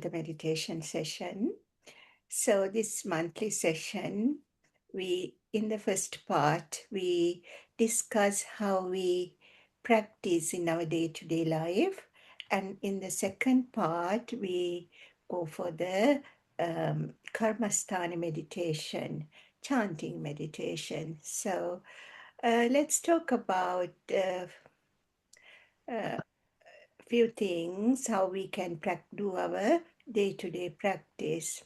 the meditation session. So this monthly session, in the first part, we discuss how we practice in our day-to-day life. And in the second part, we go for the Karmasthana meditation, chanting meditation. So let's talk about a few things, how we can do our day-to-day practice.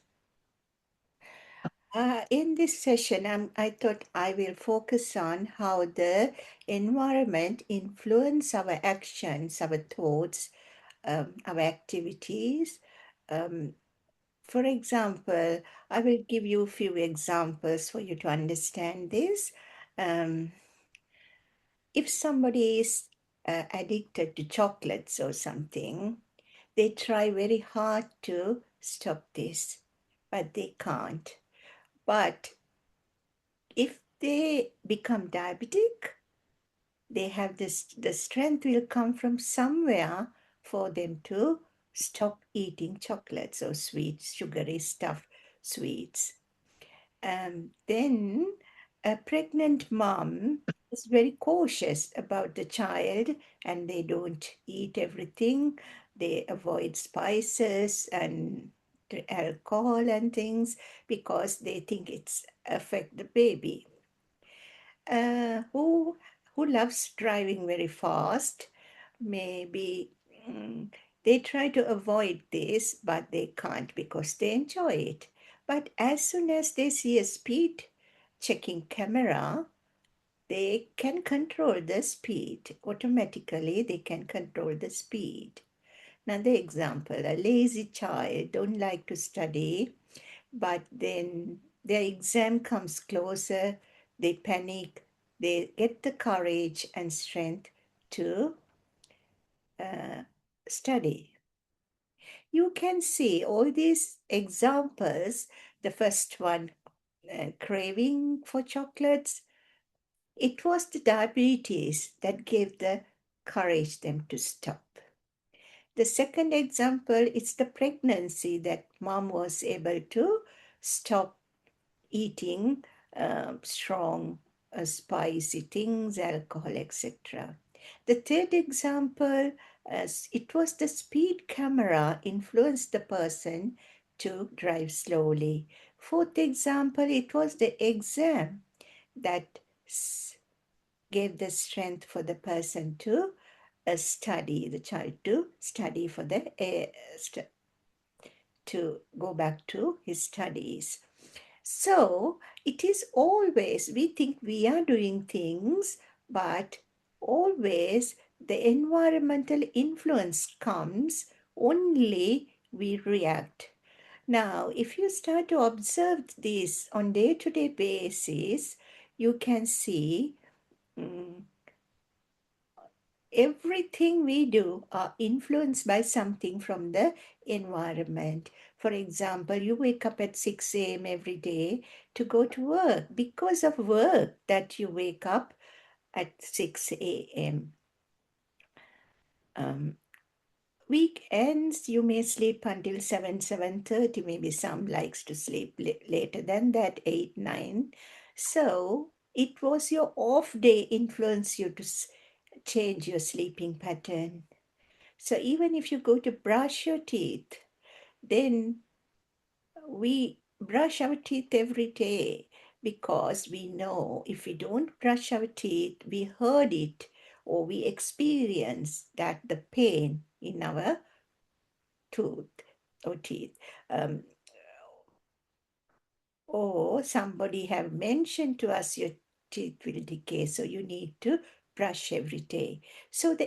In this session, I thought I will focus on how the environment influence our actions, our thoughts, our activities. Um, for example, I will give you a few examples for you to understand this. Um, if somebody is addicted to chocolates or something, they try very hard to stop this, but they can't. But if they become diabetic, they have this, the strength will come from somewhere for them to stop eating chocolates or sweets, sugary stuff, sweets. Then a pregnant mom is very cautious about the child and they don't eat everything. They avoid spices and the alcohol and things because they think it's affect the baby. Who loves driving very fast, maybe they try to avoid this, but they can't because they enjoy it. But as soon as they see a speed checking camera, they can control the speed. Automatically, they can control the speed. Another example, a lazy child don't like to study, but then their exam comes closer, they panic, they get the courage and strength to uh, study. You can see all these examples. The first one, craving for chocolates, it was the diabetes that gave the courage them to stop. The second example is the pregnancy that mom was able to stop eating strong, spicy things, alcohol, etc. The third example, it was the speed camera influenced the person to drive slowly. Fourth example, it was the exam that gave the strength for the person to study, the child to study for the to go back to his studies. So it is always, we think we are doing things, but always the environmental influence comes only we react. Now, if you start to observe this on day-to-day basis, you can see mm, everything we do are influenced by something from the environment. For example, you wake up at 6 a.m. every day to go to work. Because of work that you wake up at 6 a.m. Weekends, you may sleep until 7:30. Maybe some likes to sleep later than that, 8, 9. So it was your off day influence you to change your sleeping pattern. So even if you go to brush your teeth, then we brush our teeth every day because we know if we don't brush our teeth, we heard it or we experience that the pain in our tooth or teeth. Um, or somebody have mentioned to us your teeth will decay, so you need to brush every day. So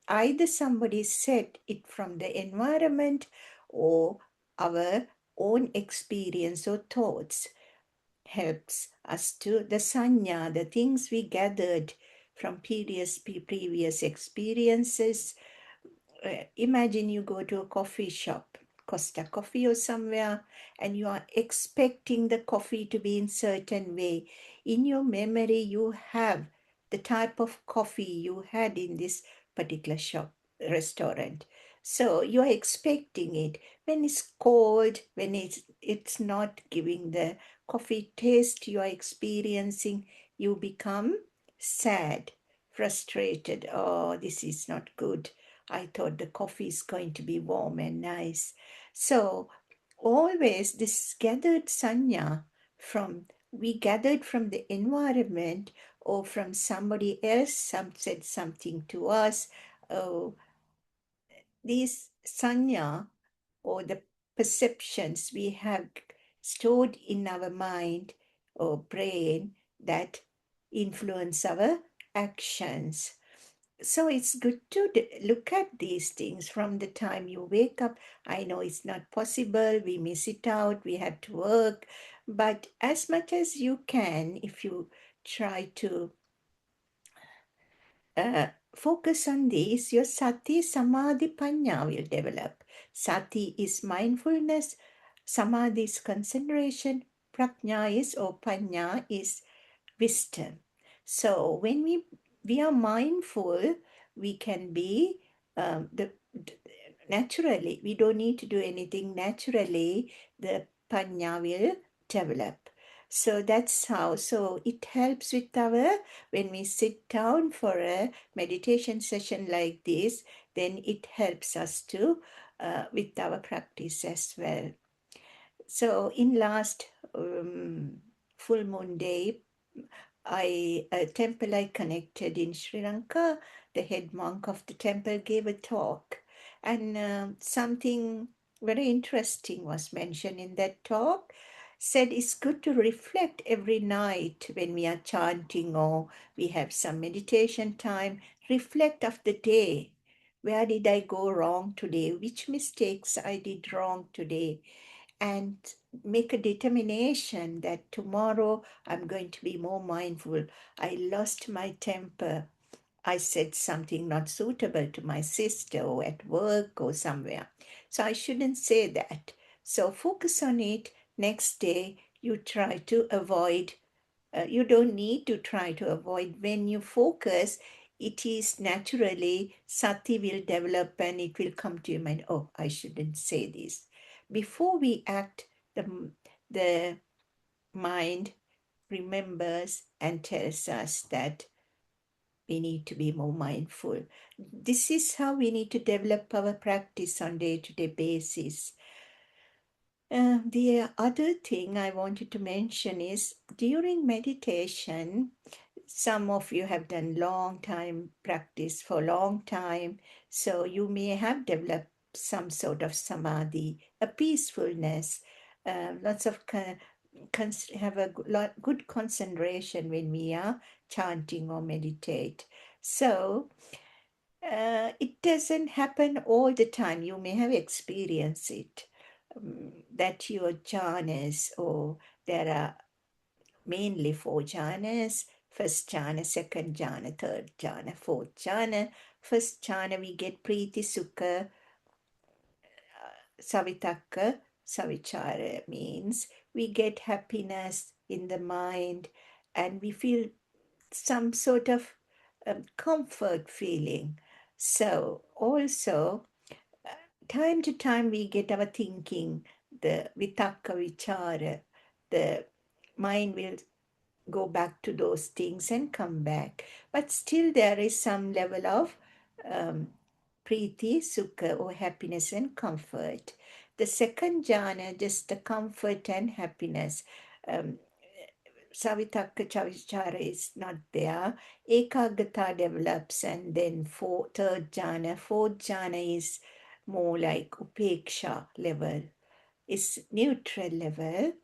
either somebody said it from the environment or our own experience or thoughts helps us to the sanya, the things we gathered from previous experiences. Imagine you go to a coffee shop, Costa Coffee or somewhere, and you are expecting the coffee to be in certain way. In your memory, you have the type of coffee you had in this particular shop, restaurant. So you are expecting it. When it's cold, when it's not giving the coffee taste you are experiencing, you become sad, frustrated. Oh, this is not good. I thought the coffee is going to be warm and nice. So always this gathered sanya from we gathered from the environment or from somebody else, some said something to us. Oh, these sanya or the perceptions we have stored in our mind or brain that influence our actions. So it's good to look at these things from the time you wake up. I know it's not possible, we miss it out, we have to work, but as much as you can, if you try to uh, focus on these, your sati, samadhi, panya will develop. Sati is mindfulness, samadhi is concentration, prajna is or panya is wisdom. So when we are mindful, we can be naturally. We don't need to do anything naturally. The panya will develop. So that's how. So it helps with our when we sit down for a meditation session like this. Then it helps us to with our practice as well. So in last full moon day, a temple I connected in Sri Lanka, the head monk of the temple gave a talk, and something very interesting was mentioned in that talk. Said it's good to reflect every night when we are chanting or we have some meditation time. Reflect of the day. Where did I go wrong today? Which mistakes I did wrong today? And make a determination that tomorrow I'm going to be more mindful. I lost my temper. I said something not suitable to my sister or at work or somewhere. So I shouldn't say that. So focus on it. Next day, you try to avoid. You don't need to try to avoid. When you focus, it is naturally sati will develop and it will come to your mind. Oh, I shouldn't say this. Before we act, the mind remembers and tells us that we need to be more mindful. This is how we need to develop our practice on day-to-day basis. The other thing I wanted to mention is during meditation, some of you have done long time practice for a long time, so you may have developed some sort of samadhi, a peacefulness, lots of have a good concentration when we are chanting or meditate. So it doesn't happen all the time. You may have experienced it, that your jhanas, or there are mainly four jhanas. First jhana, second jhana, third jhana, fourth jhana. First jhana, we get priti, sukha, savitaka. Savichara means we get happiness in the mind and we feel some sort of comfort feeling. So also time to time we get our thinking, the vitaka vichara, the mind will go back to those things and come back. But still there is some level of um, priti, sukha or happiness and comfort. The second jhana, just the comfort and happiness. Um, Savitaka Chavichara is not there. Ekagata develops and then third jhana. Fourth jhana is more like upeksha level. It's neutral level.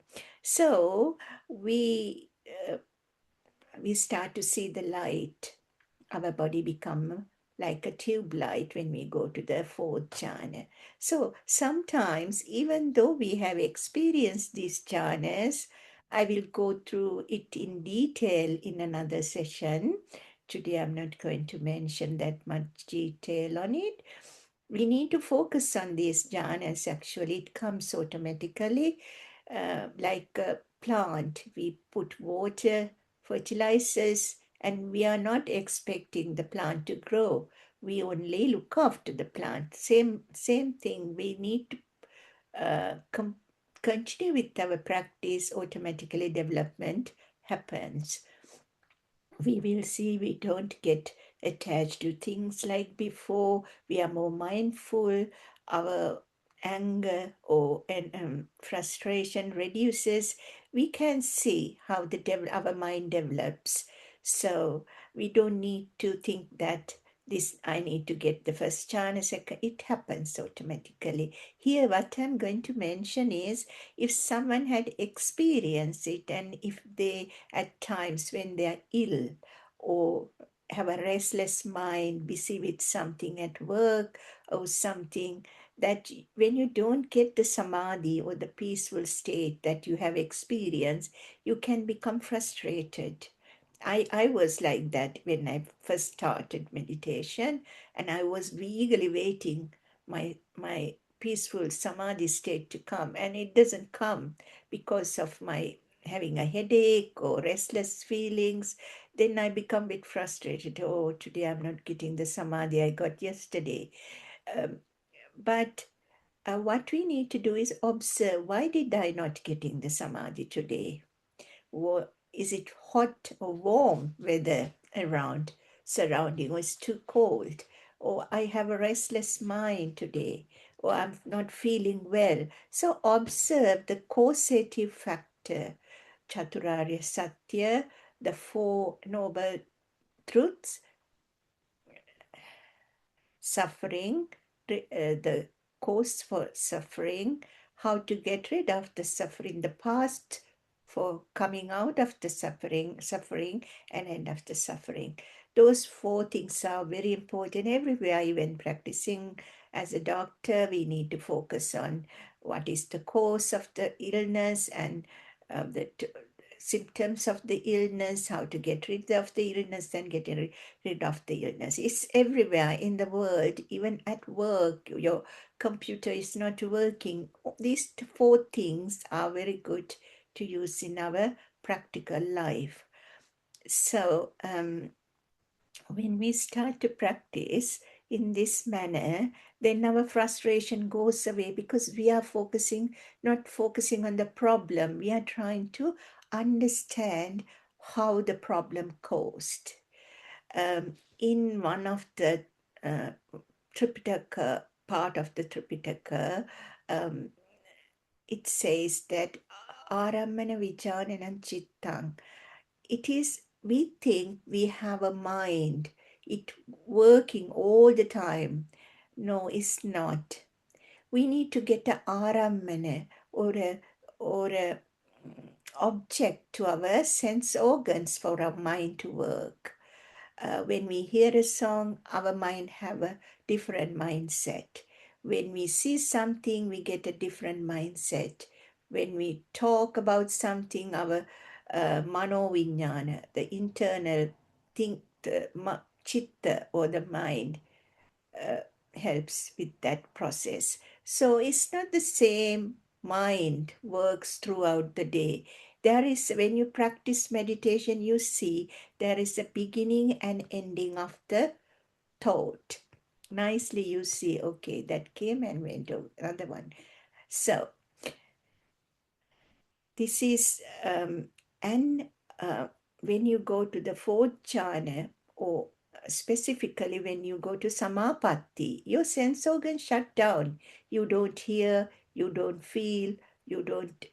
So we uh, we start to see the light. Our body become like a tube light when we go to the fourth jhana. So sometimes, even though we have experienced these jhanas, I will go through it in detail in another session. Today, I'm not going to mention that much detail on it. We need to focus on these jhanas. Actually, it comes automatically. Like a plant, we put water, fertilizers, and we are not expecting the plant to grow. We only look after the plant. Same thing. We need to continue with our practice. Automatically, development happens. We will see we don't get attached to things like before. We are more mindful. Our anger or frustration reduces. We can see how our mind develops. So we don't need to think that this I need to get the first chance. Second, it happens automatically. Here, what I'm going to mention is if someone had experienced it and if they at times when they are ill or have a restless mind, busy with something at work or something, that when you don't get the samadhi or the peaceful state that you have experienced, you can become frustrated. I was like that when I first started meditation, and I was eagerly waiting my peaceful samadhi state to come, and it doesn't come because of my having a headache or restless feelings. Then I become a bit frustrated. Oh, today I'm not getting the samadhi I got yesterday. Um, but what we need to do is observe, why did I not getting the samadhi today? Is it hot or warm weather around surrounding, or it's too cold, or I have a restless mind today, or I'm not feeling well? So observe the causative factor, Chaturarya Satya, the Four Noble Truths: suffering, the cause for suffering, how to get rid of the suffering, the past for coming out of the suffering, and end of the suffering. Those four things are very important everywhere. Even practicing as a doctor, we need to focus on what is the cause of the illness and the symptoms of the illness, how to get rid of the illness, and get rid of the illness. It's everywhere in the world, even at work. Your computer is not working. These four things are very good to use in our practical life. So, when we start to practice in this manner, then our frustration goes away because we are not focusing on the problem. We are trying to understand how the problem caused. In one of the uh, Tripitaka, part of the Tripitaka, um, it says that Aramana Vijaranam Chittang. It is, we think we have a mind, it working all the time. No, it's not. We need to get a aramana or a object to our sense organs for our mind to work. When we hear a song, our mind have a different mindset. When we see something, we get a different mindset. When we talk about something, our mano vinyana, the internal think, the chitta or the mind, uh, helps with that process. So it's not the same mind works throughout the day. There is, when you practice meditation, you see there is a beginning and ending of the thought. Nicely, you see, okay, that came and went, another one. So this is, and when you go to the fourth jhana, or specifically when you go to samapatti, your sense organs shut down. You don't hear, you don't feel, you don't,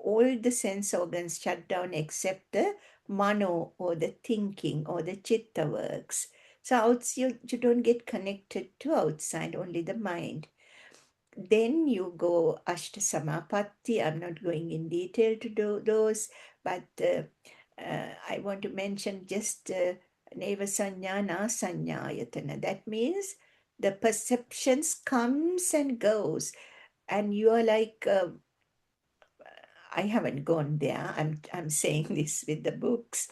all the sense organs shut down except the mano or the thinking or the chitta works. So you don't get connected to outside, only the mind. Then you go Ashtasamapatti. I'm not going in detail to do those, but I want to mention just Neva Sanya Na Sanyayatana. That means the perceptions comes and goes, and you are like, I haven't gone there. I'm saying this with the books.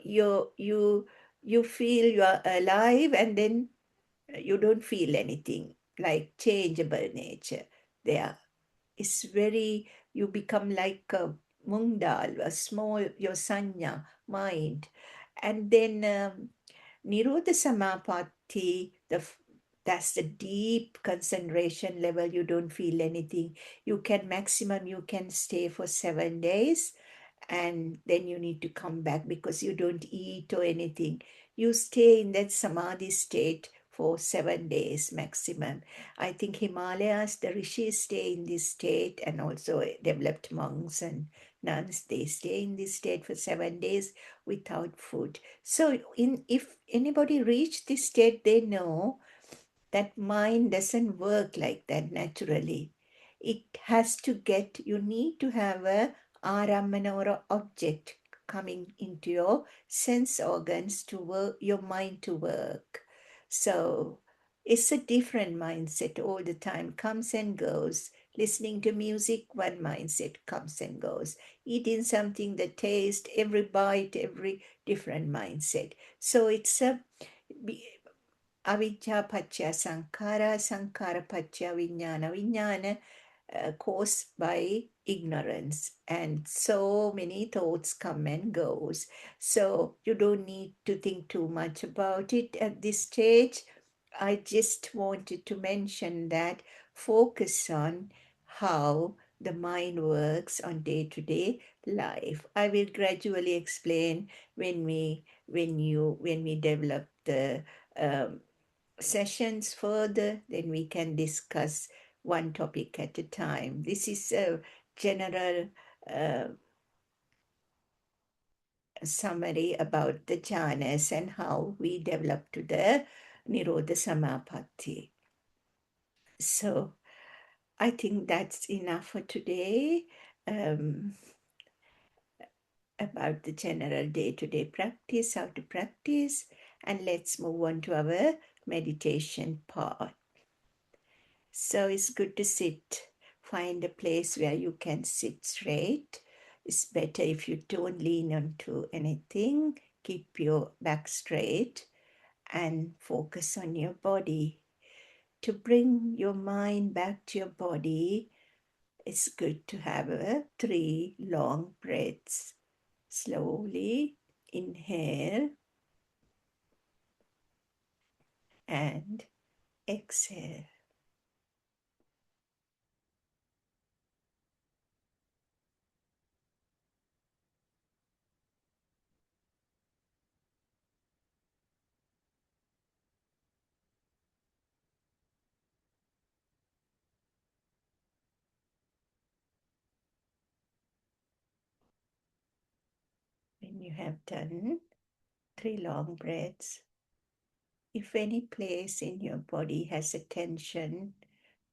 You feel you are alive, and then you don't feel anything, like changeable nature. There is very, you become like a mungdal, a small, your sanya mind. And then Nirodha Samapatti, that's the deep concentration level. You don't feel anything. Maximum you can stay for 7 days, and then you need to come back because you don't eat or anything. You stay in that samadhi state for 7 days maximum. I think Himalayas, the rishis stay in this state, and also developed monks and nuns, they stay in this state for 7 days without food. So if anybody reach this state, they know that mind doesn't work like that naturally. It has to get, you need to have a aramana or a object coming into your sense organs to work, your mind to work. So it's a different mindset all the time, comes and goes. Listening to music, one mindset comes and goes. Eating something, the taste, every bite, every different mindset. So it's a Avijja Pacha Sankara, Sankara Pacha Vijnana, Vijnana caused by ignorance, and so many thoughts come and goes. So you don't need to think too much about it at this stage. I just wanted to mention that focus on how the mind works on day-to-day life. I will gradually explain when we develop the um, sessions further, then we can discuss one topic at a time. This is a general uh, summary about the jhanas and how we develop to the Nirodha Samapatti. So I think that's enough for today um, about the general day-to-day practice, how to practice, and let's move on to our meditation part. So it's good to sit. Find a place where you can sit straight. It's better if you don't lean onto anything. Keep your back straight and focus on your body. To bring your mind back to your body, it's good to have 3 long breaths. Slowly inhale and exhale. When you have done 3 long breaths, if any place in your body has a tension,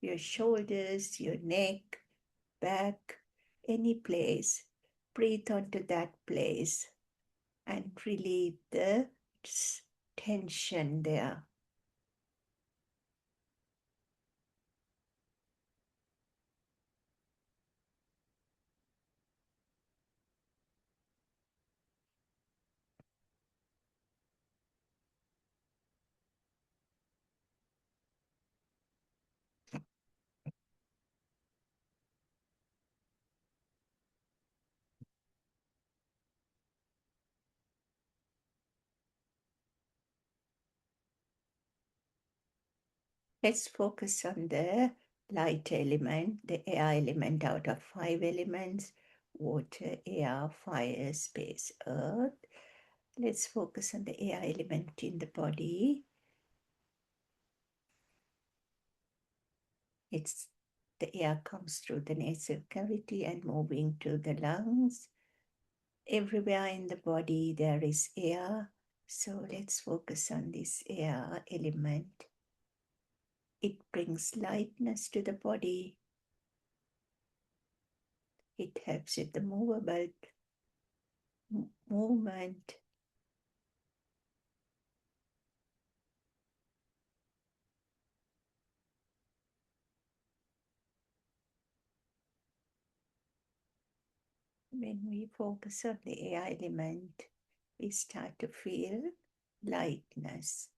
your shoulders, your neck, back, any place, breathe onto that place and relieve the tension there. Let's focus on the light element, the air element out of 5 elements: water, air, fire, space, earth. Let's focus on the air element in the body. It's the air comes through the nasal cavity and moving to the lungs. Everywhere in the body there is air. So let's focus on this air element. It brings lightness to the body. It helps with the movement. When we focus on the air element, we start to feel lightness.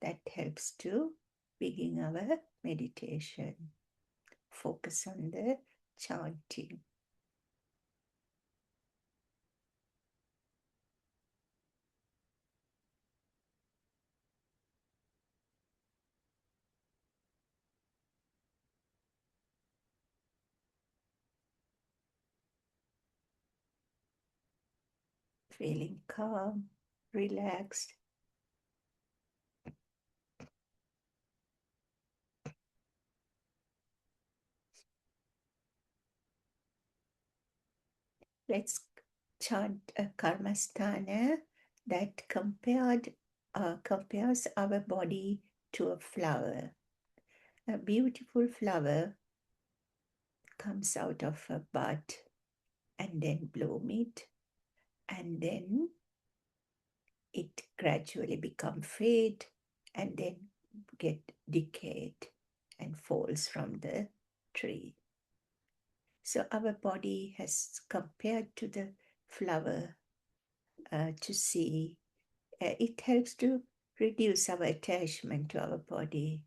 That helps to begin our meditation. Focus on the chanting. feeling calm, relaxed. Let's chant a karmasthana that compares our body to a flower. A beautiful flower comes out of a bud and then bloom it, and then it gradually become fade and then get decayed and falls from the tree. So our body has compared to the flower to see. It helps to reduce our attachment to our body.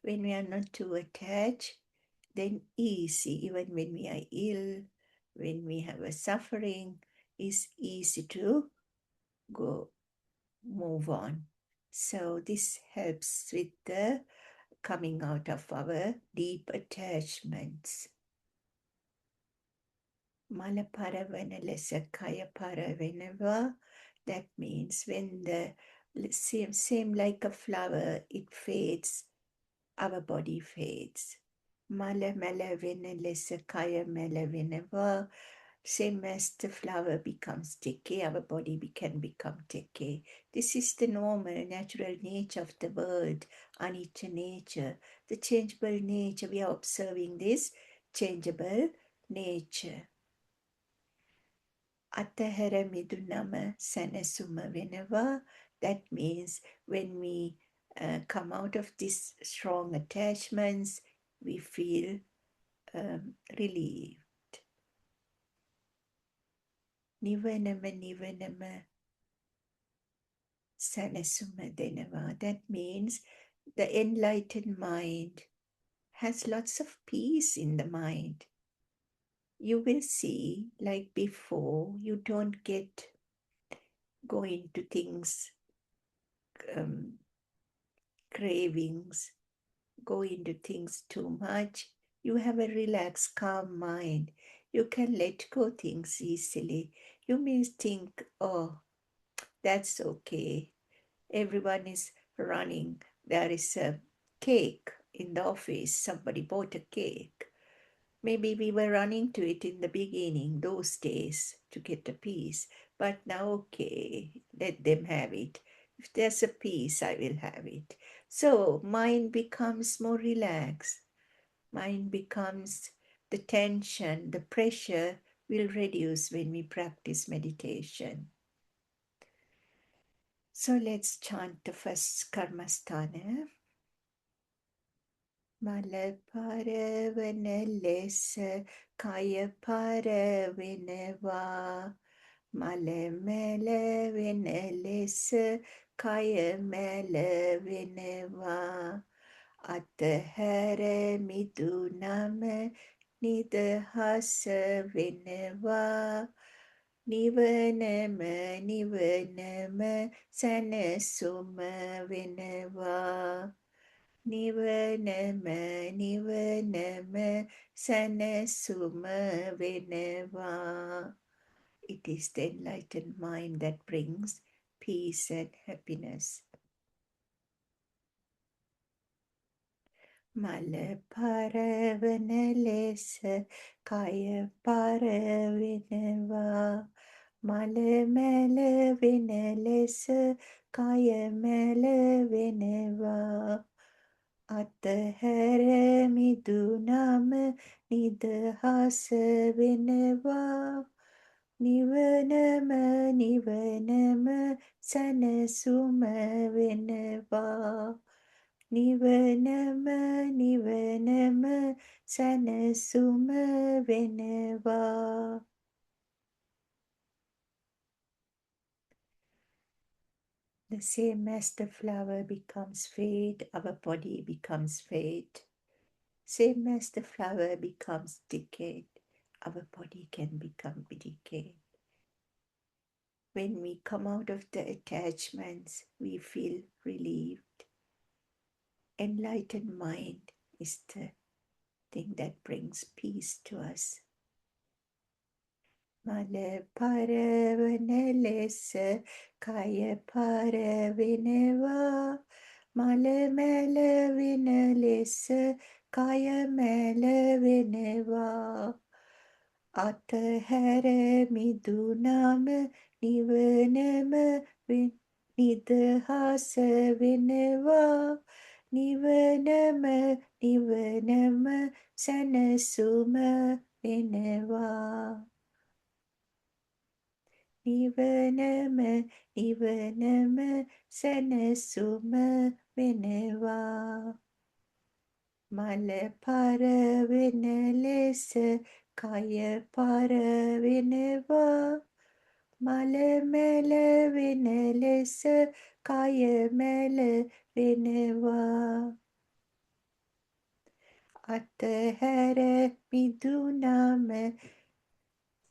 When we are not too attached, then easy, even when we are ill, when we have a suffering, it's easy to go move on. So this helps with the coming out of our deep attachments. Malaparavana lesa kaya paravanava. That means when the same like a flower, it fades, our body fades. Mala malavina lesa kaya malavinava. Same as the flower becomes decay, our body can become decay. This is the normal, natural nature of the world, anicca nature, the changeable nature. We are observing this changeable nature. Atahara midunama sanasuma venava. That means when we come out of these strong attachments, we feel relieved. Nivanama nivanama sanasuma denava. That means the enlightened mind has lots of peace in the mind. You will see, like before, you don't go into things, cravings, go into things too much. You have a relaxed, calm mind. You can let go things easily. You may think, oh, that's okay. Everyone is running. There is a cake in the office. Somebody bought a cake. Maybe we were running to it in the beginning, those days, to get a piece. But now, okay, let them have it. If there's a piece, I will have it. So mind becomes more relaxed. Mind becomes the tension, the pressure will reduce when we practice meditation. So let's chant the first karmasthana. Malaparavana lesa kaya paravinava. Malamala lesa kaya malavinava. Atahara midunama nidahasa vinava. Nivanama nivanama sanasuma vinava. Nivanama nivanama sanasuma vinava. It is the enlightened mind that brings peace and happiness. Malaparavana lesa kaya paravinava. Malamala lesa kaya malavinava. Atahara midunama nidahasa vinava. Nivanama nivanama sanasuma vinava. Nivanama nivanama sanasuma vinava. The same as the flower becomes fade, our body becomes fade. Same as the flower becomes decayed, our body can become decayed. When we come out of the attachments, we feel relieved. Enlightened mind is the thing that brings peace to us. Male paravane lesa kaya paravineva. Male mele vine lesa kaya mele vineva. Atahara midunam nivanam nidhasa vineva. Nivanam nivanam sanasuma vineva. Nivanama, Nivanama, Sanasuma, Vineva. Mala para vinalesa, Kaya para vineva. Mala mela vinalesa, Kaya mela vineva. Atahara midunama,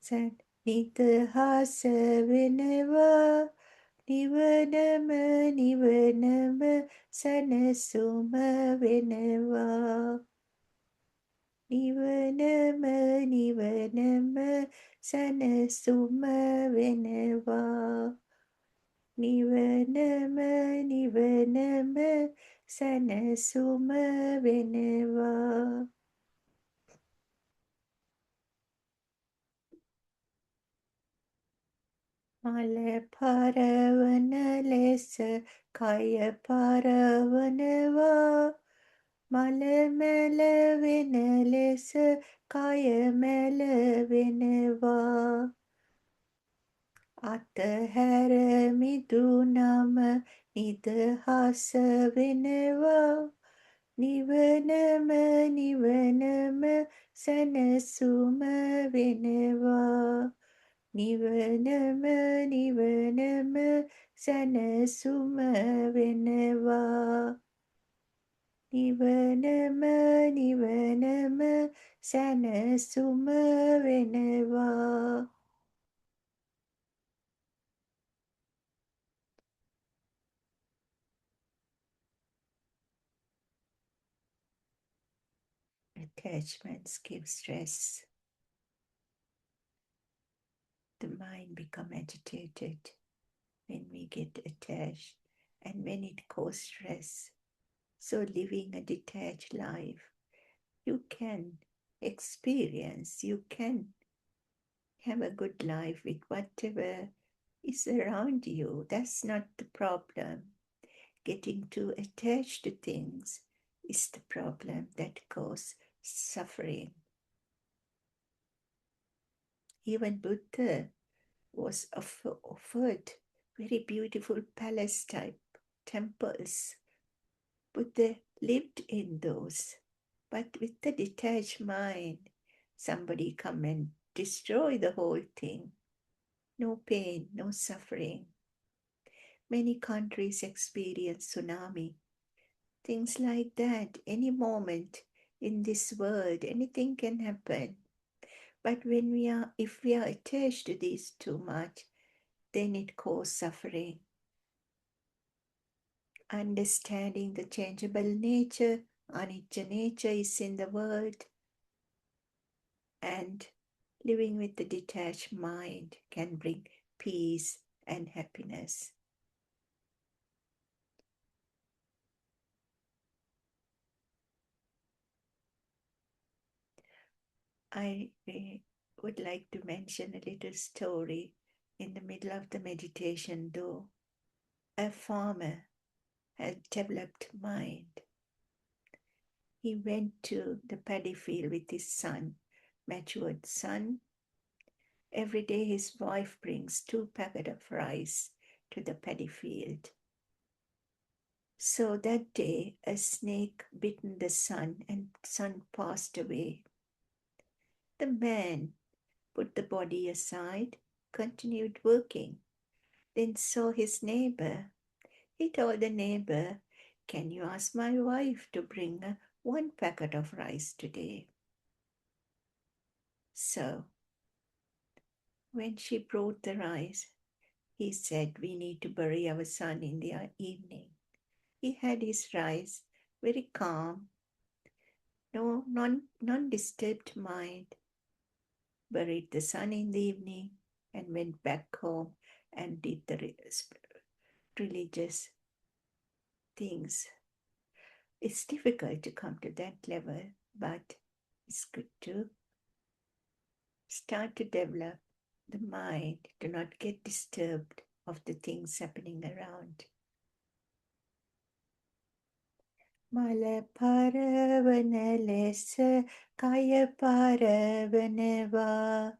San Nidhasa vineva. Nivanama, Nivanama, Sanasuma Vinava. Nivanama, Nivanama, Sanasuma Vinava. Nivanama, Nivanama, Sanasuma Vinava. Mala Paravana Lesa Kaya Paravanava. Male mele vinelese kaya mele vineva. Atahara midunama nidhasa vineva. Nivanama nivanama sanasuma vineva. Nivanama nivanama sanasuma vineva. Nivanama, Nivanama, Sanasuma Vinava. Attachments give stress. The mind become agitated when we get attached and when it causes stress. So living a detached life, you can experience, you can have a good life with whatever is around you. That's not the problem. Getting too attached to things is the problem that causes suffering. Even Buddha was offered very beautiful palace type temples. Buddha lived in those, but with the detached mind, somebody come and destroy the whole thing. No pain, no suffering. Many countries experience tsunami. Things like that, any moment in this world, anything can happen. But if we are attached to this too much, then it causes suffering. Understanding the changeable nature, anicca nature is in the world, and living with the detached mind can bring peace and happiness. I would like to mention a little story in the middle of the meditation, though. A farmer had developed mind. He went to the paddy field with his son, matured son. Every day his wife brings 2 packets of rice to the paddy field. So that day a snake bitten the son and son passed away. The man put the body aside, continued working, then saw his neighbor. He told the neighbor, "Can you ask my wife to bring 1 packet of rice today?" So when she brought the rice, he said, "We need to bury our son in the evening." He had his rice, very calm, no non-disturbed mind. buried the sun in the evening, and went back home and did the religious things. It's difficult to come to that level, but it's good to start to develop the mind, to not get disturbed of the things happening around. Mala paravana lesa kaya paravanava.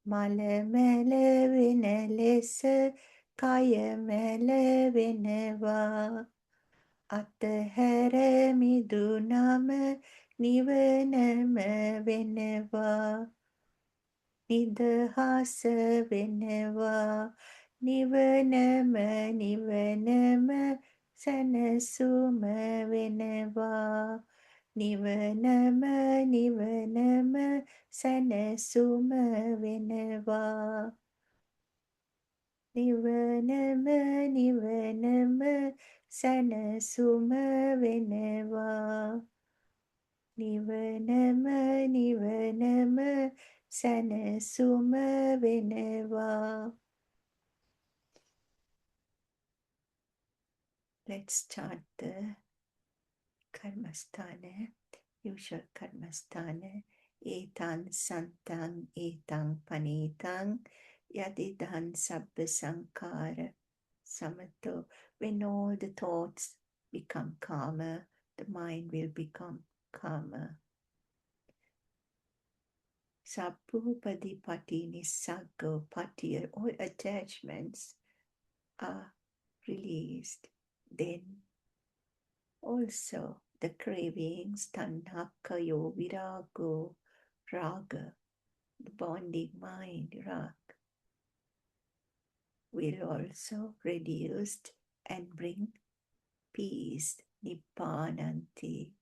Mala mele vina lesa kaya mele vinava. අතහැර මිදුනම නිවනම වෙනවා නිදහස වෙනවා නිවනම නිවනම සැනසුම වෙනවා නිවනම නිවනම සැනසුම වෙනවා නිවනම නිවනම සැනසුම වෙනවා නිවනම නිවනම සැනසුම වෙනවා. Let's start the karmasthana, usual karmasthana. Etan santang etang panitang yadidan sabba sankara samato. When all the thoughts become calmer, the mind will become calmer. Sabupadi pati nisaggo pati, all attachments are released. Then also the cravings, tanhakayo, virago, raga, the bonding mind, rag, will also reduced and bring peace, nibbananti.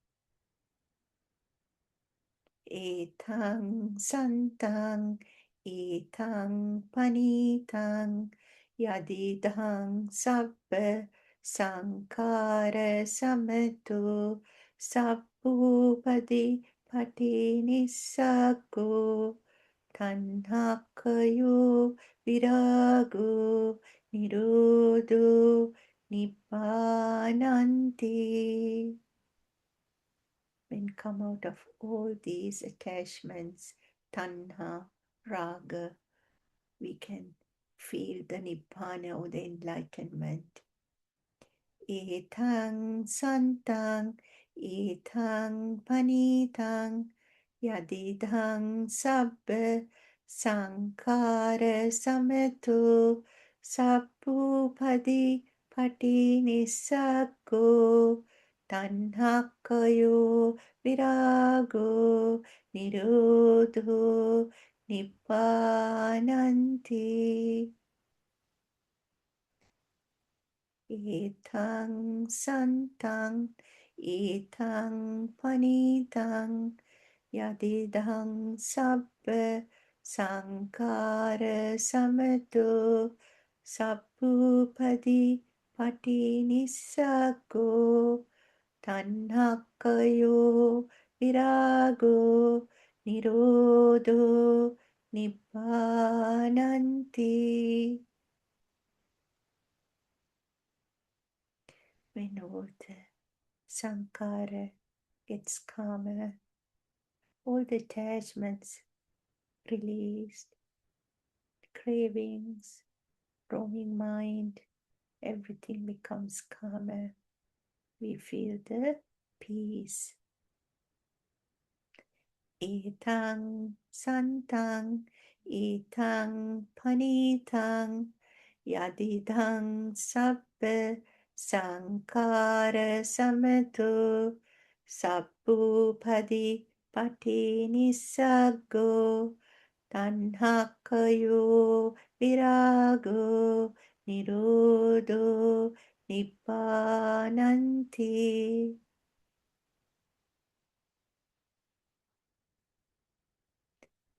Etang santang, etang panitang, yadidang sabba sankara samato, sabbupadi patinissago, tanhakayo virago, nirodho nibbananti. When come out of all these attachments, tanha, raga, we can feel the nibbana or the enlightenment. Etang santang, etang panitang, yadidang sabba sankara samato, sabbupadi patinissago, tanhakayo virago nirodho nibbananti. Etang santang, etang panitang, yadidang sabba sankara samato, sabbupadi patinissago, tanhakayo virago nirodho nibbananti. When all the sankara gets calmer, all the attachments released, cravings, roaming mind, everything becomes calmer. We feel the peace. Etang santang, etang panitang, yadidang sabba sankara samato, sabbupadi patinissago, tanhakayo virago nirodho nibbananti.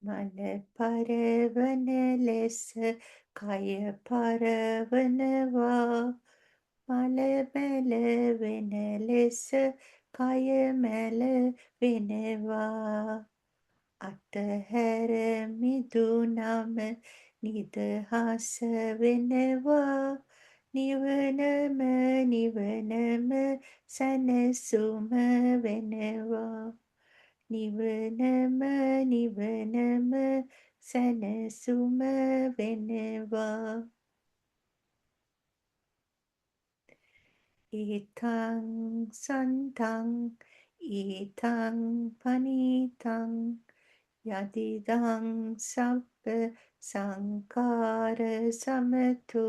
Mana paravana lesa kaya paravanava. Mala mele vina lesa kaya mele vinava. අතහැර මිදුනම නිදහස වෙනවා නිවනම නිවනම සැනසුම වෙනවා නිවනම නිවනම සැනසුම වෙනවා ඊතං සන්තං ඊතං පනීතං යදිදං සබ්බ සංකාර සමතු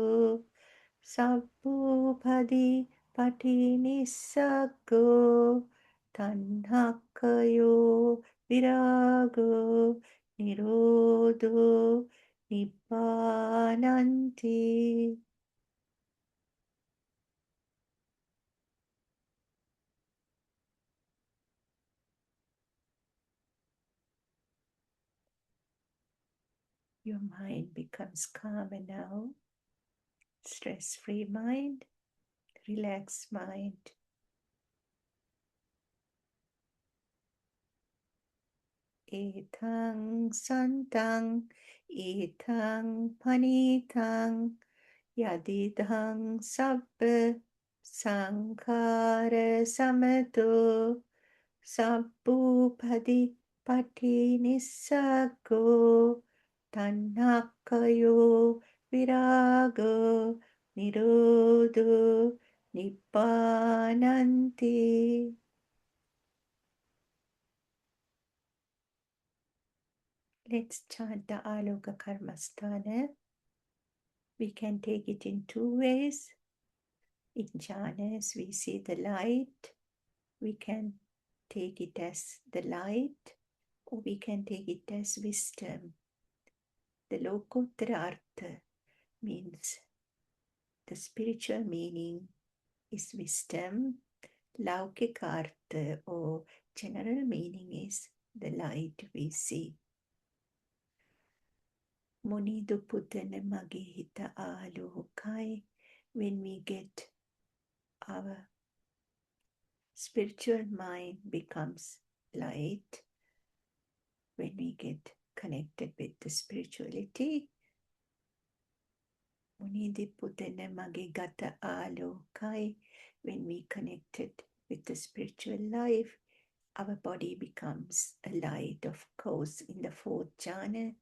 සබ්බූපදි පටිනිස්සග්ගෝ තණ්හක්ඛයෝ විරාගෝ නිරෝධෝ නිබ්බානන්ති. Your mind becomes calmer now, stress-free mind, relaxed mind. Etang santang, etang panitang, yadidang sabba sankhara samato, sabbupadi pati nissaggo, tannakkayo virago, nirodho, nibbananti. Let's chant the Aloka Karmasthana. We can take it in two ways. In jhanas, we see the light. We can take it as the light, or we can take it as wisdom. The Lokottara Artha means the spiritual meaning is wisdom. Laukika Artha or general meaning is the light we see. Munidu Putana Magihita Alokai. When we get our spiritual mind becomes light, when we get connected with the spirituality, Munidi Putana Magigata Alokai, when we connected with the spiritual life, our body becomes a light. Of course, in the fourth jhana,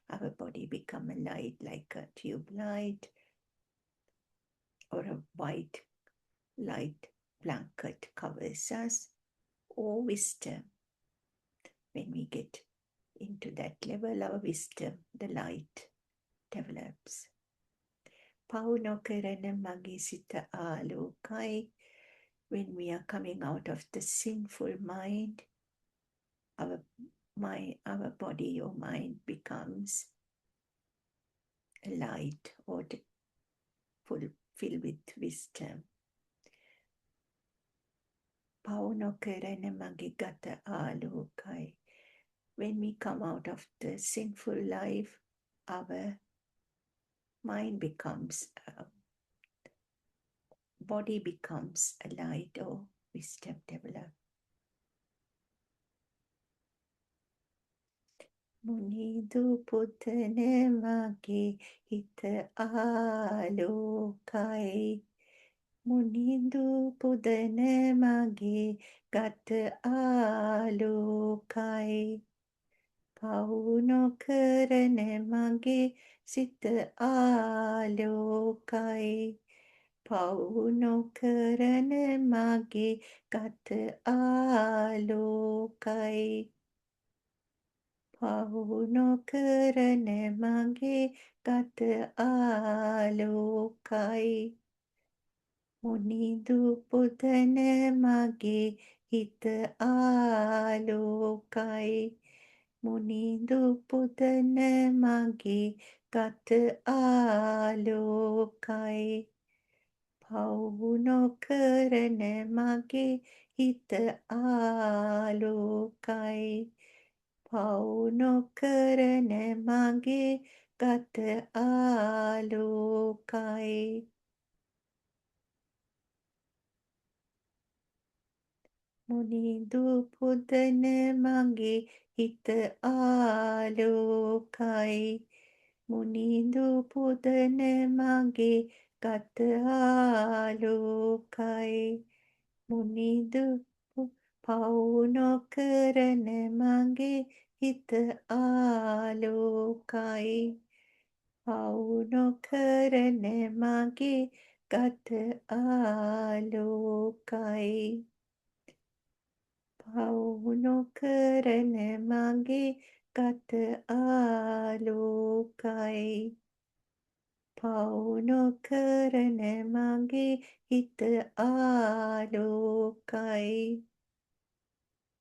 our body becomes a light like a tube light or a white light blanket covers us, or wisdom. When we get into that level, our wisdom, the light, develops. Paunokarana magisita alokai. When we are coming out of the sinful mind, our body or mind becomes a light or filled with wisdom. Paunokarana magigata alokai. When we come out of the sinful life, our mind becomes, body becomes a light or wisdom develop. Munidu putane mage hita alokai. Munidu pudane mage gata alokai. Paunokarane mage sita alokai. Paunokarane mage gata alokai. Paunokarane mage gata alokai. Munidu pudane mage hita alokai. Munidu pudane mage gata alokai. Paunokarane mage hita alokai. Paunokarane mage gata alokai. මුනිදු පුදන මගේ හිත ආලෝකයි. මුනිදු පුදන මගේ ගත ආලෝකයි. මුනිදු පවු නොකරන මගේ හිත ආලෝකයි. පවු නොකරන මගේ ගත ආලෝකයි. පවු නොකරන මගේ ගත ආලෝකයි. පවු නොකරන මගේ හිත ආලෝකයි.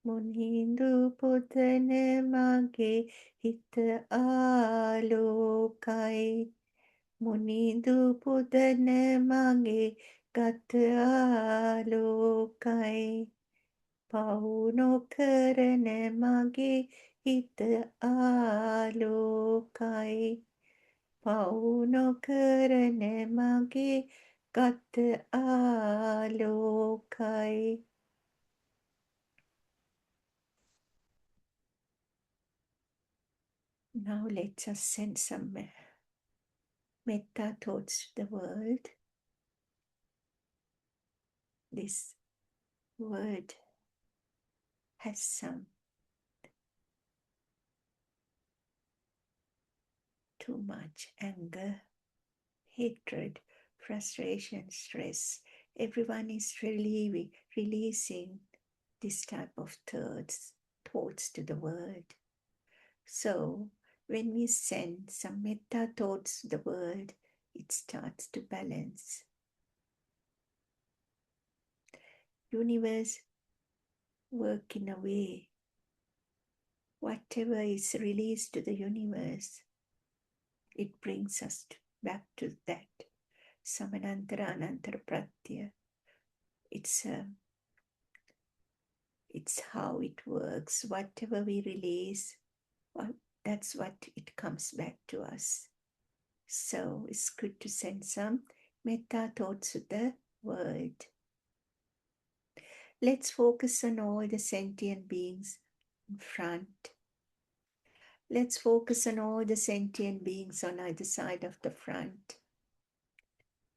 මුනිඳු පුදන මගේ හිත ආලෝකයි. මුනිඳු පුදන මගේ ගත ආලෝකයි. පවු නොකරන මගේ හිත ආලෝකයි. පවු නොකරන මගේ ගත ආලෝකයි. Now let's just send some metta thoughts to the world. This world has some too much anger, hatred, frustration, stress. Everyone is releasing this type of thoughts to the world. So when we send some metta thoughts to the world, it starts to balance. Universe work in a way. Whatever is released to the universe, it brings us back to that. Samanantara Anantara Pratyaya. It's how it works. Whatever we release, well, that's what it comes back to us. So it's good to send some metta thoughts to the world. Let's focus on all the sentient beings in front. Let's focus on all the sentient beings on either side of the front.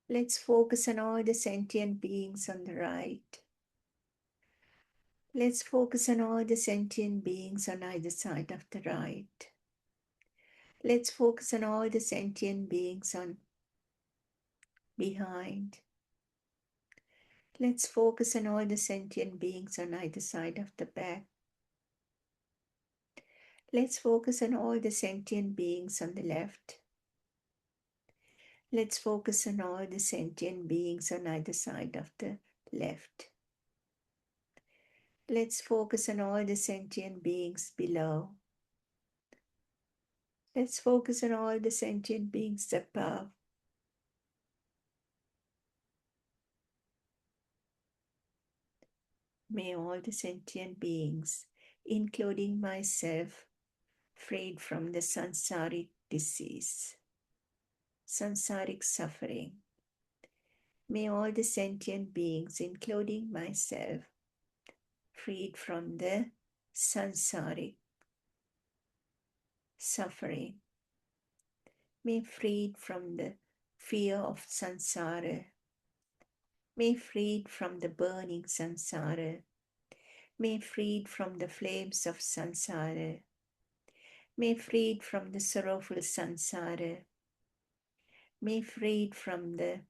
Let's focus on all the sentient beings on the right. Let's focus on all the sentient beings on either side of the right. Let's focus on all the sentient beings on behind. Let's focus on all the sentient beings on either side of the back. Let's focus on all the sentient beings on the left. Let's focus on all the sentient beings on either side of the left. Let's focus on all the sentient beings below. Let's focus on all the sentient beings above. May all the sentient beings, including myself, freed from the samsaric disease, samsaric suffering. May all the sentient beings, including myself, freed from the samsaric suffering. May freed from the fear of samsara. May freed from the burning samsara. May freed from the flames of samsara. May freed from the sorrowful samsara. May freed from the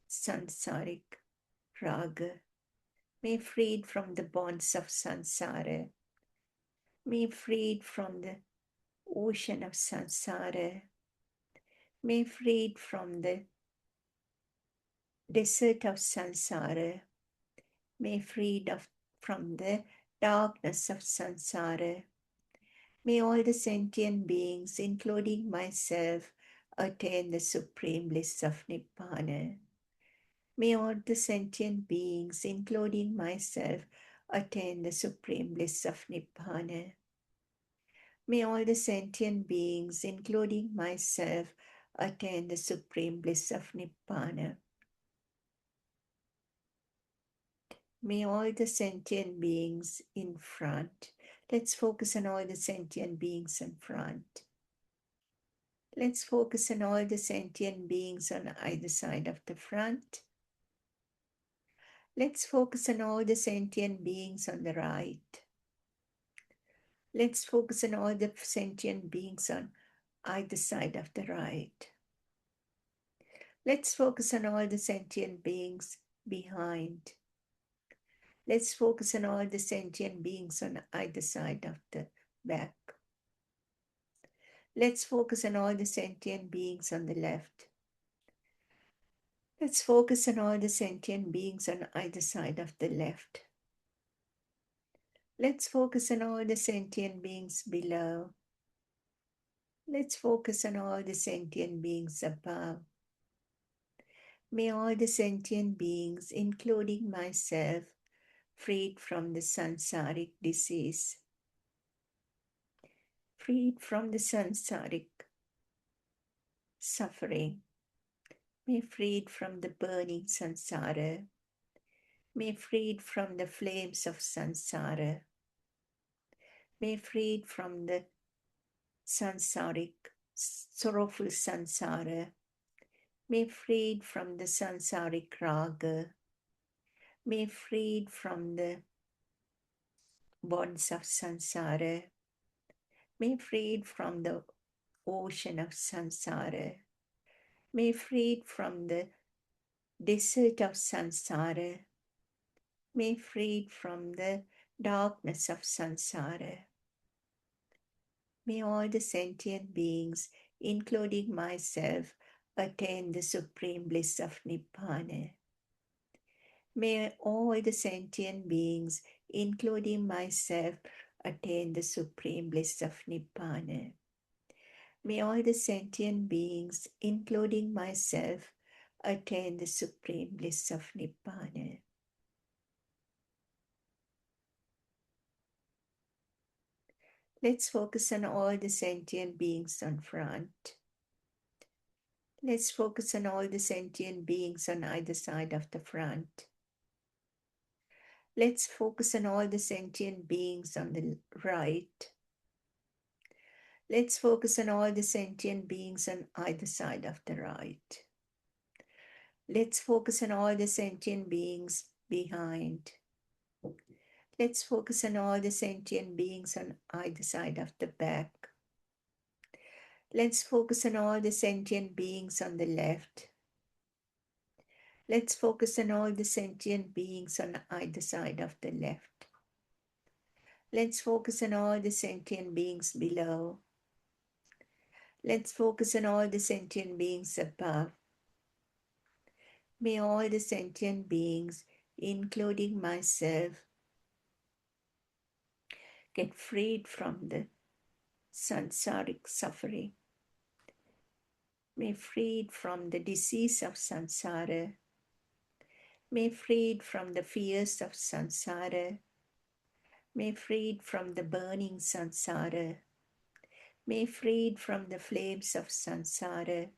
samsaric raga. May freed from the bonds of samsara. May freed from the ocean of samsara. May freed from the desert of samsara. May freed from the darkness of samsara. May all the sentient beings, including myself, attain the supreme bliss of Nibbana. May all the sentient beings, including myself, attain the supreme bliss of Nibbana. May all the sentient beings, including myself, attain the supreme bliss of Nibbana. May all the sentient beings in front. Let's focus on all the sentient beings in front. Let's focus on all the sentient beings on either side of the front. Let's focus on all the sentient beings on the right. Let's focus on all the sentient beings on either side of the right. Let's focus on all the sentient beings behind. Let's focus on all the sentient beings on either side of the back. Let's focus on all the sentient beings on the left. Let's focus on all the sentient beings on either side of the left. Let's focus on all the sentient beings below. Let's focus on all the sentient beings above. May all the sentient beings, including myself, freed from the samsaric disease, freed from the samsaric suffering, may freed from the burning samsara, may freed from the flames of samsara, may freed from the samsaric, sorrowful samsara, may freed from the samsaric raga, may freed from the bonds of samsara, may freed from the ocean of samsara, may freed from the desert of samsara, may freed from the darkness of samsara. May all the sentient beings, including myself, attain the supreme bliss of Nibbana. May all the sentient beings, including myself, attain the supreme bliss of Nibbana. May all the sentient beings, including myself, attain the supreme bliss of Nibbana. Let's focus on all the sentient beings on front. Let's focus on all the sentient beings on either side of the front. Let's focus on all the sentient beings on the right. Let's focus on all the sentient beings on either side of the right. Let's focus on all the sentient beings behind. Let's focus on all the sentient beings on either side of the back. Let's focus on all the sentient beings on the left. Let's focus on all the sentient beings on either side of the left. Let's focus on all the sentient beings below. Let's focus on all the sentient beings above. May all the sentient beings, including myself, get freed from the samsaric suffering. May freed from the disease of samsara. May freed from the fears of samsara. May freed from the burning samsara. May freed from the flames of samsara.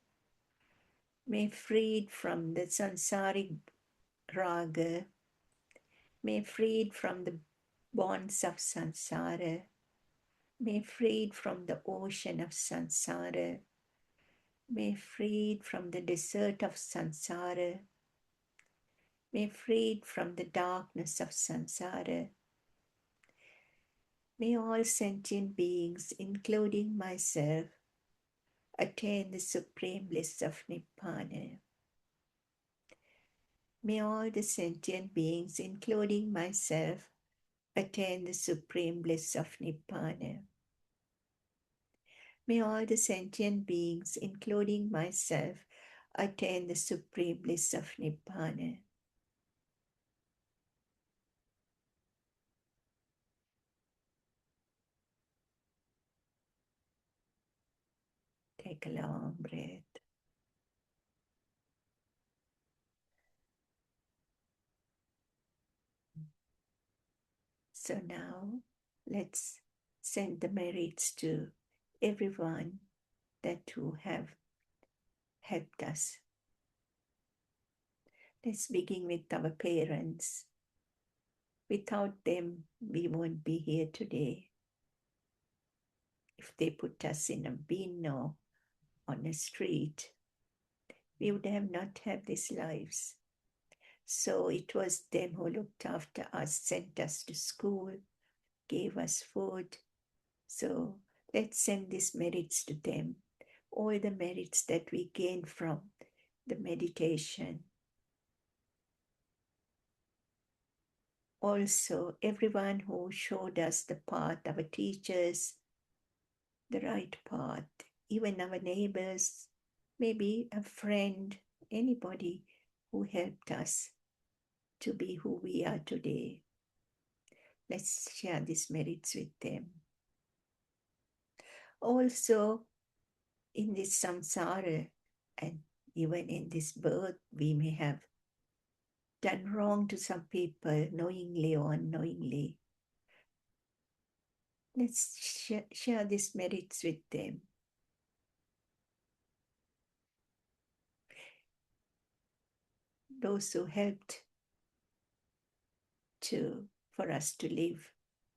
May freed from the samsaric raga. May freed from the bonds of samsara. May freed from the ocean of samsara. May freed from the desert of samsara. May freed from the darkness of samsara. May all sentient beings, including myself, attain the supreme bliss of Nibbana. May all the sentient beings, including myself, attain the supreme bliss of Nibbana. May all the sentient beings, including myself, attain the supreme bliss of Nibbana. Take a long breath. So now let's send the merits to everyone that who have helped us. Let's begin with our parents. Without them, we won't be here today. If they put us in a bin or on a street, we would have not had these lives. So it was them who looked after us, sent us to school, gave us food. So let's send these merits to them. All the merits that we gain from the meditation. Also, everyone who showed us the path, our teachers, the right path, even our neighbors, maybe a friend, anybody who helped us to be who we are today. Let's share these merits with them. Also, in this samsara and even in this birth, we may have done wrong to some people, knowingly or unknowingly. Let's share these merits with them. Those who helped for us to live,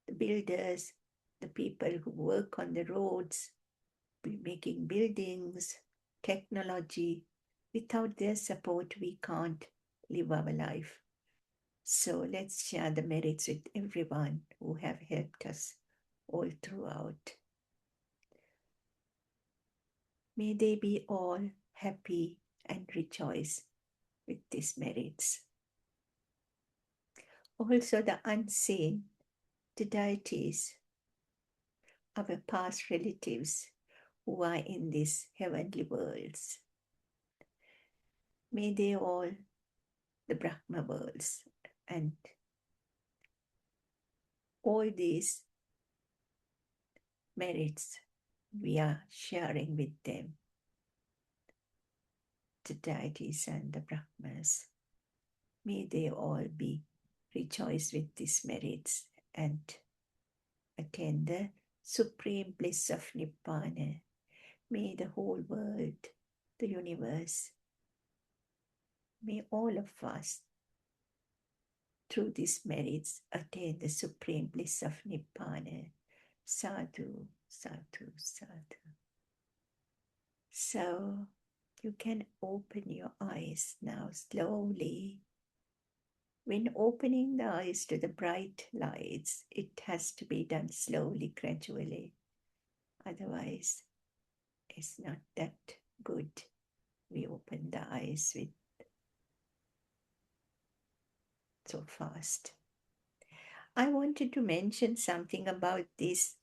the builders, the people who work on the roads, making buildings, technology. Without their support, we can't live our life. So let's share the merits with everyone who have helped us all throughout. May they be all happy and rejoice with these merits. Also the unseen, the deities, our past relatives who are in these heavenly worlds. May they all, the Brahma worlds, and all these merits we are sharing with them, the deities and the Brahmas. May they all be rejoiced with these merits and attain the supreme bliss of Nibbana. May the whole world, the universe, may all of us, through these merits, attain the supreme bliss of Nibbana. Sadhu, sadhu, sadhu. So you can open your eyes now slowly. When opening the eyes to the bright lights, it has to be done slowly, gradually. Otherwise, it's not that good. We open the eyes with so fast. I wanted to mention something about this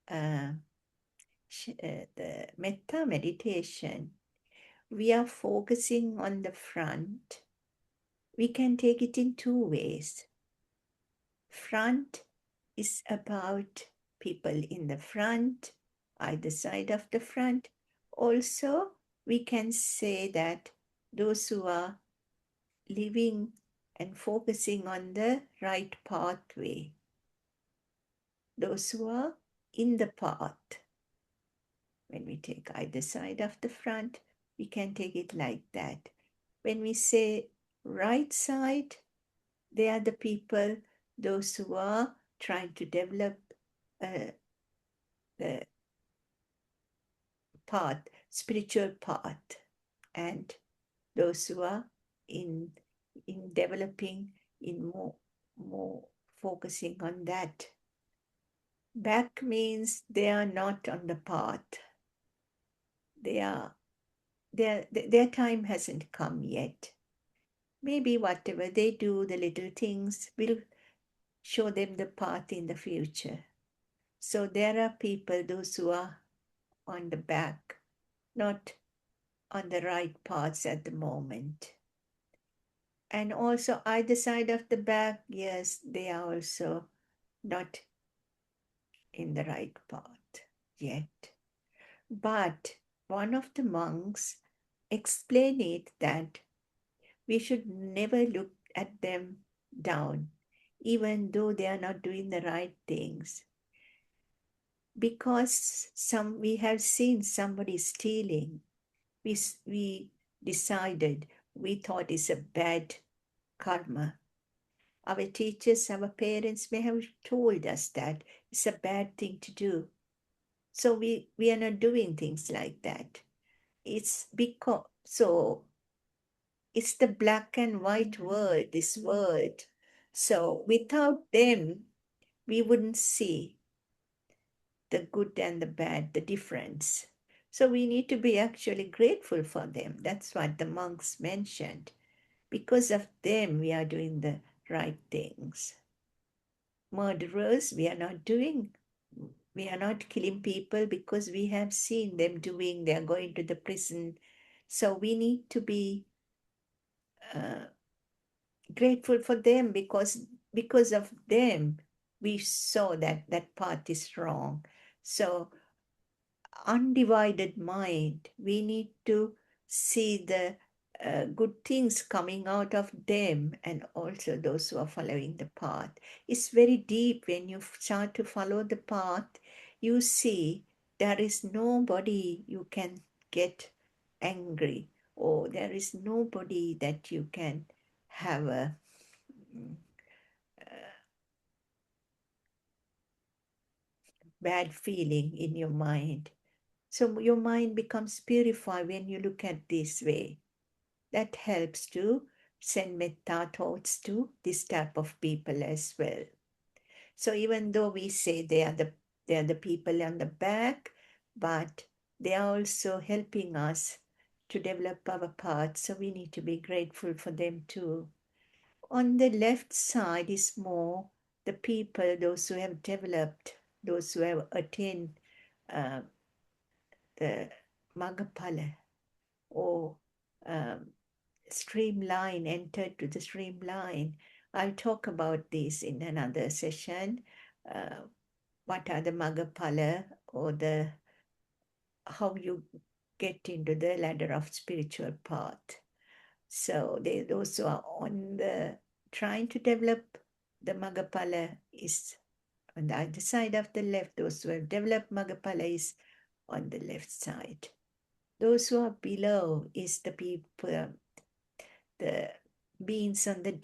the metta meditation. We are focusing on the front. We can take it in two ways. Front is about people in the front, either side of the front. Also, we can say that those who are living and focusing on the right pathway, those who are in the path. When we take either side of the front, we can take it like that. When we say right side, they are the people, those who are trying to develop the path, spiritual path, and those who are in developing, in more focusing on that. Back means they are not on the path. Their time hasn't come yet. Maybe whatever they do, the little things will show them the path in the future. So there are people, those who are on the back, not on the right paths at the moment. And also either side of the back, yes, they are also not in the right path yet. But one of the monks explained it that we should never look at them down, even though they are not doing the right things. Because we have seen somebody stealing, we decided, we thought it's a bad karma. Our teachers, our parents may have told us that it's a bad thing to do. So we are not doing things like that. It's because so it's the black and white world, this world. So without them, we wouldn't see the good and the bad, the difference. So we need to be actually grateful for them. That's what the monks mentioned. Because of them, we are doing the right things. Murderers, we are not killing people because we have seen them doing, they are going to the prison. So we need to be uh, grateful for them because of them we saw that that path is wrong. So undivided mind. We need to see the good things coming out of them and also those who are following the path. It's very deep when you start to follow the path. You see there is nobody you can get angry, or there is nobody that you can have a mm, bad feeling in your mind. So your mind becomes purified when you look at this way. That helps to send metta thoughts to this type of people as well. So even though we say they are the people on the back, but they are also helping us to develop our path. So we need to be grateful for them too. On the left side is more the people, those who have developed, those who have attained uh, the Magapala or um, streamline, entered to the streamline. I'll talk about this in another session. Uh, what are the Magapala, or the how you get into the ladder of spiritual path. So they those who are on the trying to develop the Magapala is on the other side of the left. Those who have developed Magapala is on the left side. Those who are below is the people, the beings on the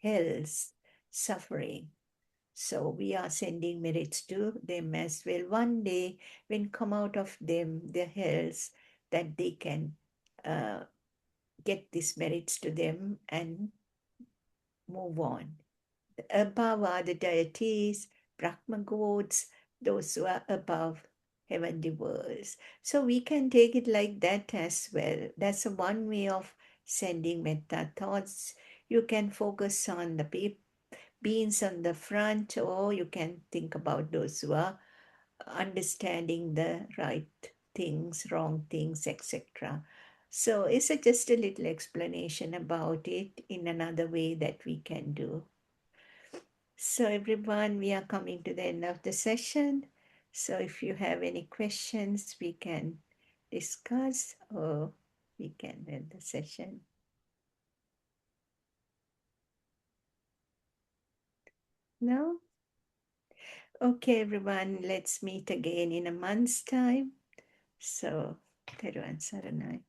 hells suffering. So we are sending merits to them as well. One day, when come out of them, the hells, that they can uh, get these merits to them and move on. Above are the deities, Brahma gods, those who are above heavenly worlds. So we can take it like that as well. That's one way of sending metta thoughts. You can focus on the beings on the front, or you can think about those who are understanding the right things, wrong things, etc. So it's just a little explanation about it in another way that we can do. So everyone, we are coming to the end of the session. So if you have any questions, we can discuss, or we can end the session. No? Okay, everyone, let's meet again in a month's time. So, Teruan Saranay.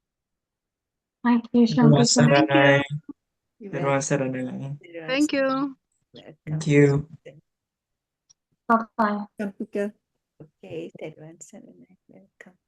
Thank you, Everyone Shantika. Thank you. Saranay. You're Everyone welcome. Saranay. Teruan Thank Saranay. you. Thank Welcome. you. Bye-bye. Okay, Teruan Saranay. Welcome.